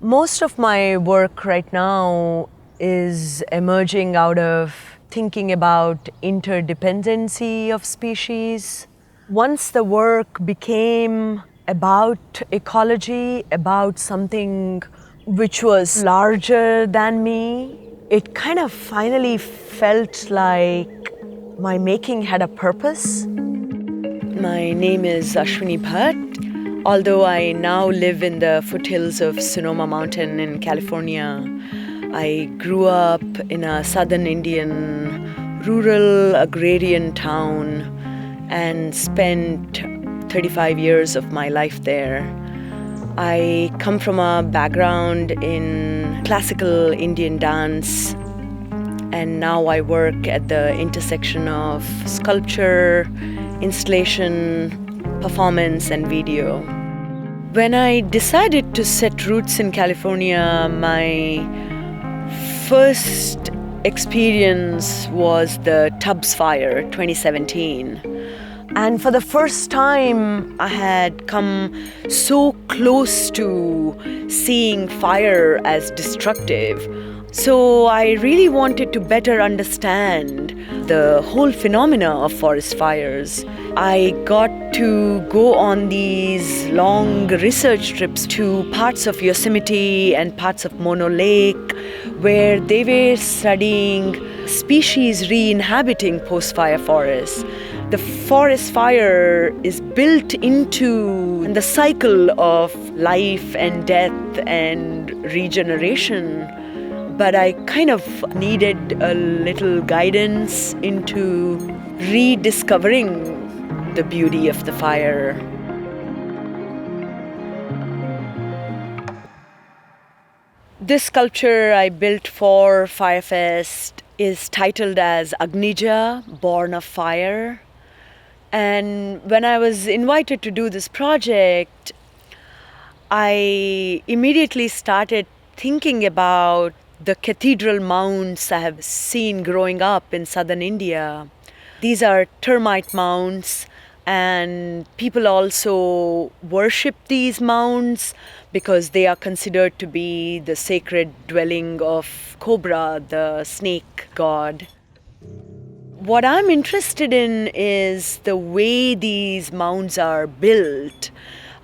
Most of my work right now is emerging out of thinking about interdependency of species. Once the work became about ecology, about something which was larger than me, it kind of finally felt like my making had a purpose. My name is Ashwini Bhat. Although I now live in the foothills of Sonoma Mountain in California, I grew up in a southern Indian rural agrarian town and spent 35 years of my life there. I come from a background in classical Indian dance, and now I work at the intersection of sculpture, installation, performance, and video. When I decided to set roots in California, my first experience was the Tubbs Fire 2017. And for the first time, I had come so close to seeing fire as destructive. So I really wanted to better understand the whole phenomena of forest fires. I got to go on these long research trips to parts of Yosemite and parts of Mono Lake, where they were studying species re-inhabiting post-fire forests. The forest fire is built into the cycle of life and death and regeneration. But I kind of needed a little guidance into rediscovering the beauty of the fire. This sculpture I built for FireFest is titled as Agnija, Born of Fire. And when I was invited to do this project, I immediately started thinking about the cathedral mounds I have seen growing up in southern India. These are termite mounds, and people also worship these mounds because they are considered to be the sacred dwelling of Cobra, the snake god. What I'm interested in is the way these mounds are built.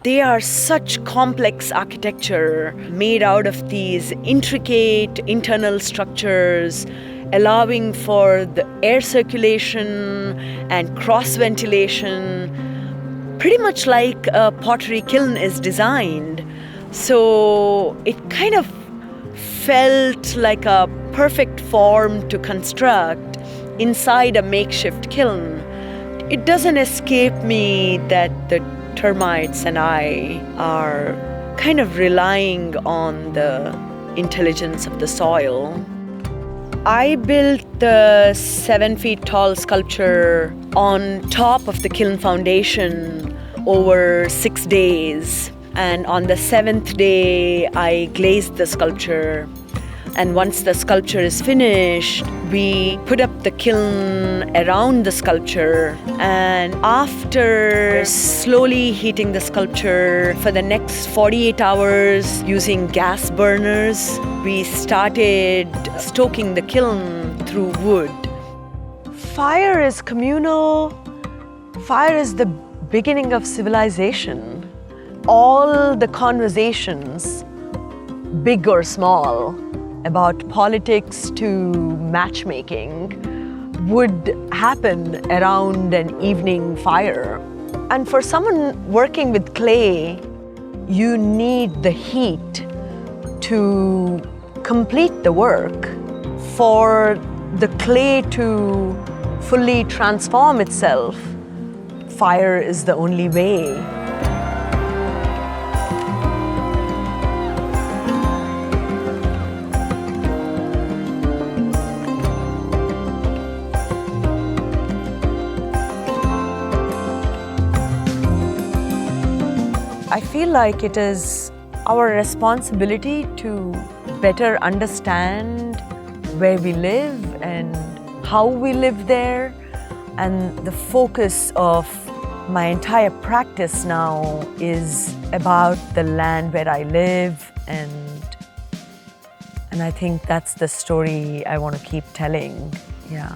They are such complex architecture made out of these intricate internal structures, allowing for the air circulation and cross ventilation, pretty much like a pottery kiln is designed. So it kind of felt like a perfect form to construct inside a makeshift kiln. It doesn't escape me that the termites and I are kind of relying on the intelligence of the soil. I built the 7 feet tall sculpture on top of the kiln foundation over 6 days. And on the 7th day, I glazed the sculpture. And once the sculpture is finished, we put up the kiln around the sculpture. And after slowly heating the sculpture for the next 48 hours using gas burners, we started stoking the kiln through wood. Fire is communal. Fire is the beginning of civilization. All the conversations, big or small, about politics to matchmaking would happen around an evening fire. And for someone working with clay, you need the heat to complete the work. For the clay to fully transform itself, fire is the only way. I feel like it is our responsibility to better understand where we live and how we live there. And the focus of my entire practice now is about the land where I live and And I think that's the story I want to keep telling. Yeah.